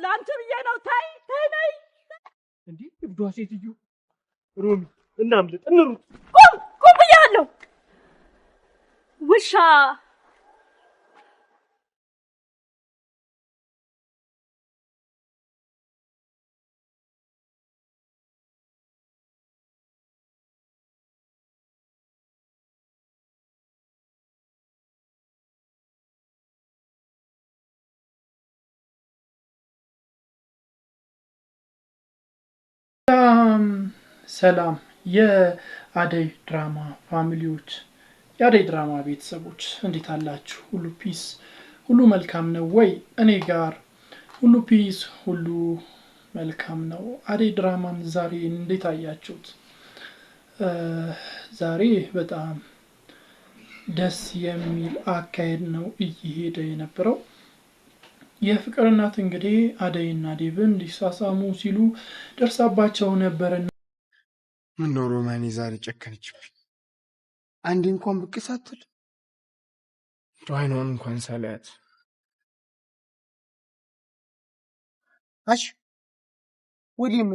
ላንተ ብዬ ነው ታይ ነይ እንዴ እብዷ ሴትዮ ሮሚ እናምልጥ እንሩጥ ቁም ብያለሁ ውሻ ሰላም የአደይ ድራማ ፋሚሊዎች የአደይ ድራማ ቤተሰቦች እንዴት አላችሁ? ሁሉ ፒስ ሁሉ መልካም ነው ወይ? እኔ ጋር ሁሉ ፒስ ሁሉ መልካም ነው። አደይ ድራማን ዛሬ እንዴት አያችሁት? ዛሬ በጣም ደስ የሚል አካሄድ ነው እየሄደ የነበረው። የፍቅር እናት እንግዲህ አደይና ዴቭን ሊሳሳሙ ሲሉ ደርሳባቸው ነበርና ምን ነው ሮማኔ ዛሬ ጨከነችብኝ። አንድ እንኳን ብቅ ሳትል አይኗን እንኳን ሳላያት። አሽ ወሊሙ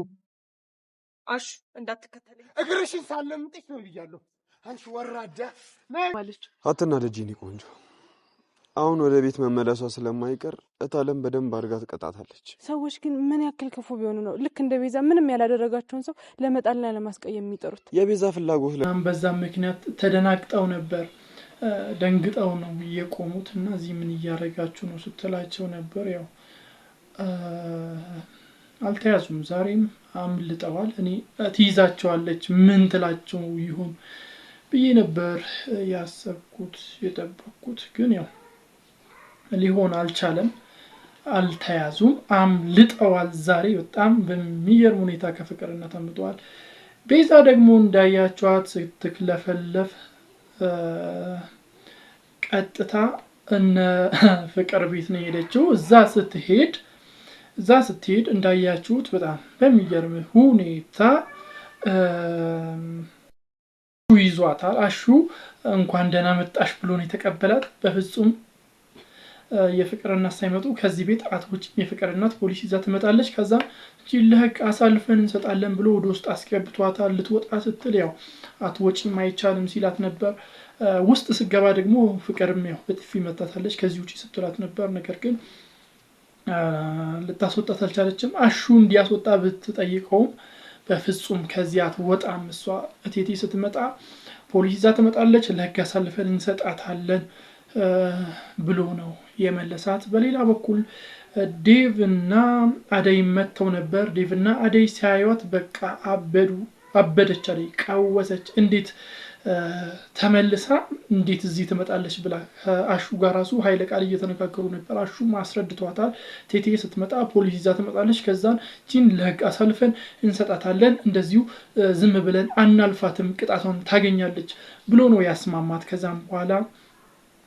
አሽ እንዳትከተለኝ እግርሽን ሳለምጥሽ ነው ብያለሁ። አንቺ ወራዳ ማለት አትናደጂ የኔ ቆንጆ። አሁን ወደ ቤት መመለሷ ስለማይቀር እታለም በደንብ አድርጋ ትቀጣታለች። ሰዎች ግን ምን ያክል ክፉ ቢሆኑ ነው ልክ እንደ ቤዛ ምንም ያላደረጋቸውን ሰው ለመጣልና ለማስቀየም የሚጠሩት? የቤዛ ፍላጎት በዛም ምክንያት ተደናግጠው ነበር። ደንግጠው ነው የቆሙት እና እዚህ ምን እያደረጋችሁ ነው ስትላቸው ነበር። ያው አልተያዙም፣ ዛሬም አምልጠዋል። እኔ ትይዛቸዋለች ምን ትላቸው ይሆን ብዬ ነበር ያሰብኩት የጠበቅኩት፣ ግን ያው ሊሆን አልቻለም። አልተያዙም፣ አምልጠዋል። ዛሬ በጣም በሚገርም ሁኔታ ከፍቅርነት አምልጠዋል። ቤዛ ደግሞ እንዳያቸዋት ስትክለፈለፍ ቀጥታ እነ ፍቅር ቤት ነው የሄደችው። እዛ ስትሄድ እንዳያችሁት በጣም በሚገርም ሁኔታ ይዟታል። አሹ እንኳን ደህና መጣሽ ብሎ ነው የተቀበላት። በፍጹም የፍቅር እናት ሳይመጡ ከዚህ ቤት አትወጪም፣ የፍቅር እናት ፖሊስ ይዛ ትመጣለች፣ ከዛ ለህግ አሳልፈን እንሰጣለን ብሎ ወደ ውስጥ አስገብቷታል። ልትወጣ ስትል ያው አትወጪም አይቻልም ሲላት ነበር። ውስጥ ስገባ ደግሞ ፍቅርም ያው በጥፊ መታታለች፣ ከዚህ ውጪ ስትላት ነበር። ነገር ግን ልታስወጣት አልቻለችም። አሹ እንዲያስወጣ ብትጠይቀውም በፍጹም ከዚህ አትወጣም፣ እሷ እቴቴ ስትመጣ ፖሊስ ይዛ ትመጣለች፣ ለህግ አሳልፈን እንሰጣታለን ብሎ ነው የመለሳት። በሌላ በኩል ዴቭ እና አደይ መጥተው ነበር። ዴቭ እና አደይ ሲያዩት በቃ አበደች፣ አደይ ቀወሰች። እንዴት ተመልሳ እንዴት እዚህ ትመጣለች ብላ አሹ ጋር ራሱ ኃይለ ቃል እየተነጋገሩ ነበር። አሹ አስረድቷታል። ቴቴ ስትመጣ ፖሊስ ይዛ ትመጣለች፣ ከዛን ጂን ለህግ አሳልፈን እንሰጣታለን፣ እንደዚሁ ዝም ብለን አናልፋትም፣ ቅጣቷን ታገኛለች ብሎ ነው ያስማማት። ከዛም በኋላ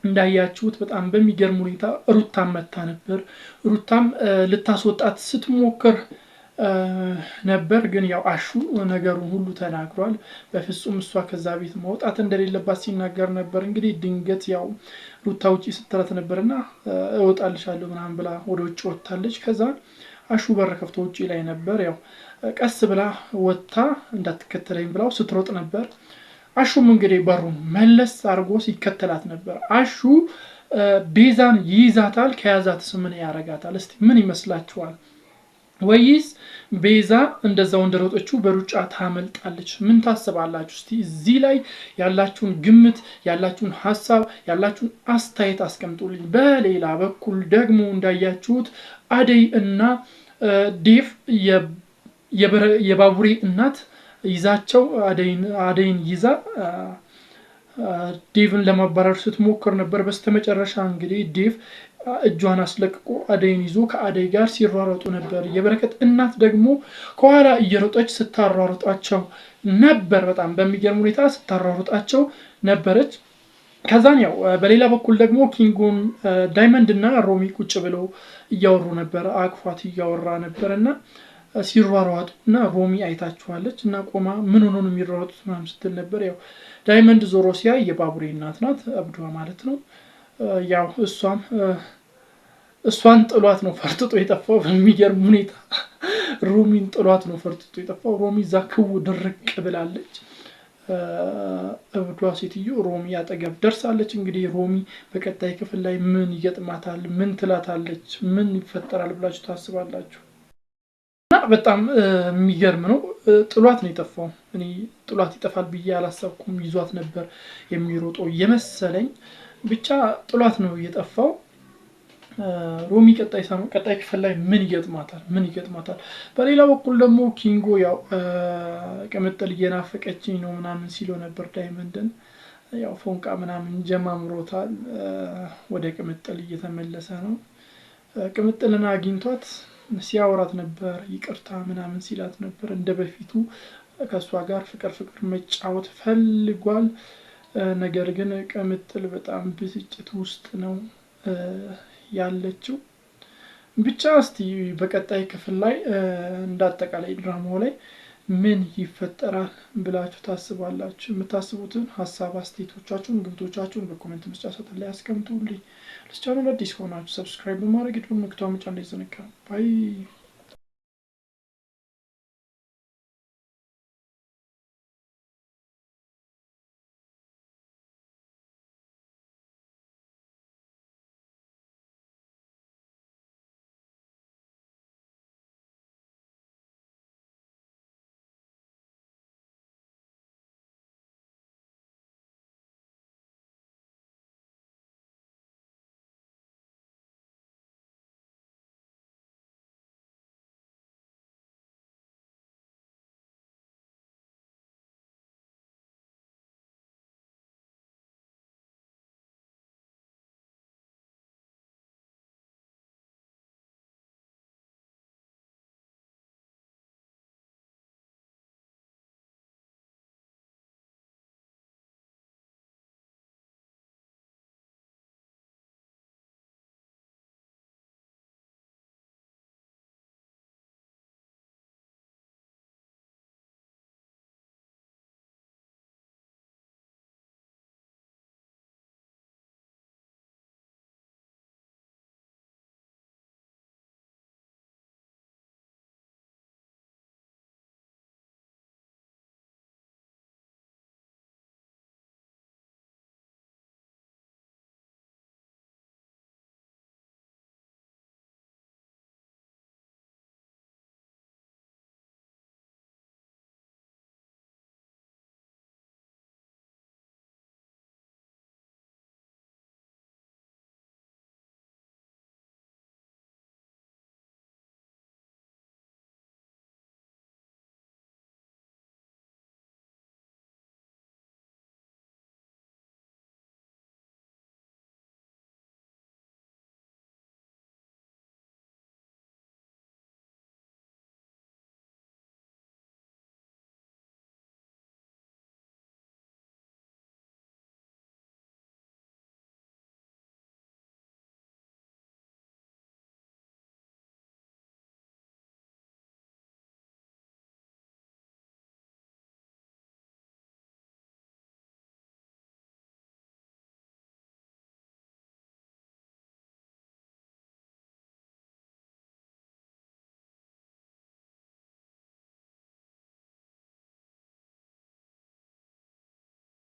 እንዳያችሁት በጣም በሚገርም ሁኔታ ሩታም መታ ነበር። ሩታም ልታስወጣት ስትሞክር ነበር፣ ግን ያው አሹ ነገሩን ሁሉ ተናግሯል። በፍጹም እሷ ከዛ ቤት መውጣት እንደሌለባት ሲናገር ነበር። እንግዲህ ድንገት ያው ሩታ ውጪ ስትላት ነበርና እወጣልሻለሁ ምናምን ብላ ወደ ውጭ ወጥታለች። ከዛ አሹ በር ከፍቶ ውጪ ላይ ነበር። ያው ቀስ ብላ ወጥታ እንዳትከተለኝ ብላው ስትሮጥ ነበር። አሹም እንግዲህ በሩን መለስ አድርጎ ሲከተላት ነበር። አሹ ቤዛን ይይዛታል። ከያዛትስ ምን ያረጋታል? እስቲ ምን ይመስላችኋል? ወይስ ቤዛ እንደዛው እንደሮጠችው በሩጫ ታመልጣለች? ምን ታስባላችሁ? እስቲ እዚህ ላይ ያላችሁን ግምት፣ ያላችሁን ሐሳብ፣ ያላችሁን አስተያየት አስቀምጡልኝ። በሌላ በኩል ደግሞ እንዳያችሁት አደይ እና ዴቭ የባቡሬ እናት ይዛቸው አደይን ይዛ ዴቭን ለማባረር ስትሞክር ነበር። በስተመጨረሻ እንግዲህ ዴቭ እጇን አስለቅቆ አደይን ይዞ ከአደይ ጋር ሲሯሯጡ ነበር። የበረከት እናት ደግሞ ከኋላ እየሮጠች ስታሯሯጣቸው ነበር። በጣም በሚገርም ሁኔታ ስታሯሯጣቸው ነበረች። ከዛን ያው በሌላ በኩል ደግሞ ኪንጎን ዳይመንድ እና ሮሚ ቁጭ ብለው እያወሩ ነበር። አቅፏት እያወራ ነበር እና ሲሯሯጡ እና ሮሚ አይታችኋለች እና ቆማ ምን ሆኖ ነው የሚሯሯጡት ምናምን ስትል ነበር። ያው ዳይመንድ ዞሮ ሲያይ የባቡሬ እናት ናት፣ አብዷ ማለት ነው። ያው እሷን ጥሏት ነው ፈርጥጦ የጠፋው። በሚገርም ሁኔታ ሮሚን ጥሏት ነው ፈርጥጦ የጠፋው። ሮሚ እዛ ክው ድርቅ ብላለች። እብዷ ሴትዮ ሮሚ አጠገብ ደርሳለች። እንግዲህ ሮሚ በቀጣይ ክፍል ላይ ምን ይገጥማታል፣ ምን ትላታለች፣ ምን ይፈጠራል ብላችሁ ታስባላችሁ? እና በጣም የሚገርም ነው። ጥሏት ነው የጠፋው። እኔ ጥሏት ይጠፋል ብዬ አላሰብኩም። ይዟት ነበር የሚሮጠው የመሰለኝ። ብቻ ጥሏት ነው የጠፋው። ሮሚ ቀጣይ ክፍል ላይ ምን ይገጥማታል? በሌላ በኩል ደግሞ ኪንጎ ያው ቅምጥል እየናፈቀችኝ ነው ምናምን ሲለው ነበር ዳይመንድን። ያው ፎንቃ ምናምን ጀማምሮታል። ወደ ቅምጥል እየተመለሰ ነው። ቅምጥልን አግኝቷት ሲያወራት ነበር። ይቅርታ ምናምን ሲላት ነበር። እንደ በፊቱ ከእሷ ጋር ፍቅር መጫወት ፈልጓል። ነገር ግን ቅምጥል በጣም ብስጭት ውስጥ ነው ያለችው። ብቻ እስቲ በቀጣይ ክፍል ላይ እንዳጠቃላይ ድራማው ላይ ምን ይፈጠራል ብላችሁ ታስባላችሁ? የምታስቡትን ሀሳብ አስተያየቶቻችሁን፣ ግምቶቻችሁን በኮሜንት መስጫ ሳጥን ላይ አስቀምጡልኝ። ለቻናሉ አዲስ ከሆናችሁ ሰብስክራይብ በማድረግ የደወል ምልክቱን መጫን እንዳይዘነጋ። ባይ